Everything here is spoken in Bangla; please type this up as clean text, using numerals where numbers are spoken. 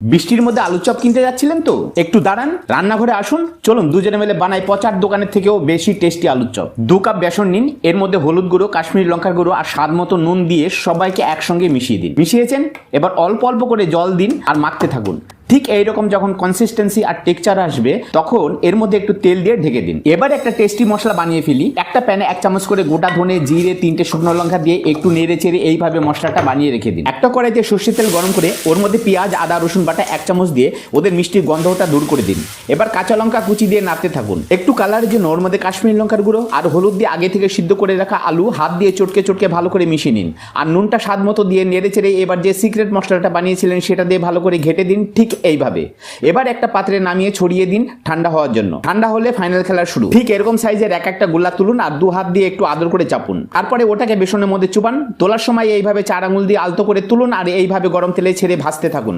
বৃষ্টির মধ্যে আলুর চপ কিনতে যাচ্ছিলেন তো? একটু দাঁড়ান, রান্নাঘরে আসুন, চলুন দুজনে মিলে বানাই পচার দোকানের থেকেও বেশি টেস্টি আলুর চপ। 2 কাপ বেসন নিন, এর মধ্যে হলুদ গুঁড়ো, কাশ্মীরি লঙ্কার গুঁড়ো আর স্বাদ মতো নুন দিয়ে সবাইকে একসঙ্গে মিশিয়ে দিন। মিশিয়েছেন, এবার অল্প অল্প করে জল দিন আর মাখতে থাকুন। ঠিক এইরকম যখন কনসিস্টেন্সি আর টেক্সচার আসবে তখন এর মধ্যে একটু তেল দিয়ে ঢেকে দিন। এবার একটা টেস্টি মশলা বানিয়ে ফেলি। একটা প্যানে 1 চামচ করে গোটা ধনে, জিরে, 3টে শুকনো লঙ্কা দিয়ে একটু নেড়ে চেড়ে এইভাবে মশলাটা বানিয়ে রেখে দিন। একটা কড়াইতে সর্ষের তেল গরম করে ওর মধ্যে পেঁয়াজ, আদা, রসুন বাটা 1 চামচ দিয়ে ওদের মিষ্টির গন্ধটা দূর করে দিন। এবার কাঁচা লঙ্কা কুচি দিয়ে নাড়তে থাকুন। একটু কালারের জন্য ওর মধ্যে কাশ্মীরি লঙ্কার গুঁড়ো আর হলুদ দিয়ে আগে থেকে সিদ্ধ করে রাখা আলু হাত দিয়ে চটকে চটকে ভালো করে মিশিয়ে নিন। আর নুনটা স্বাদ মতো দিয়ে নেড়ে চেড়ে এবার যে সিক্রেট মশলাটা বানিয়েছিলেন সেটা দিয়ে ভালো করে ঘেটে দিন। ঠিক এইভাবে এবার একটা পাত্রে নামিয়ে ছড়িয়ে দিন ঠান্ডা হওয়ার জন্য। ঠান্ডা হলে ফাইনাল খেলা শুরু। ঠিক এরকম সাইজের একটা গোলা তুলুন আর 2 হাত দিয়ে একটু আদর করে চাপুন। তারপরে ওটাকে বেসনের মধ্যে চুবান। তোলার সময় এইভাবে 4 আঙুল দিয়ে আলতো করে তুলুন আর এইভাবে গরম তেলে ছেড়ে ভাজতে থাকুন।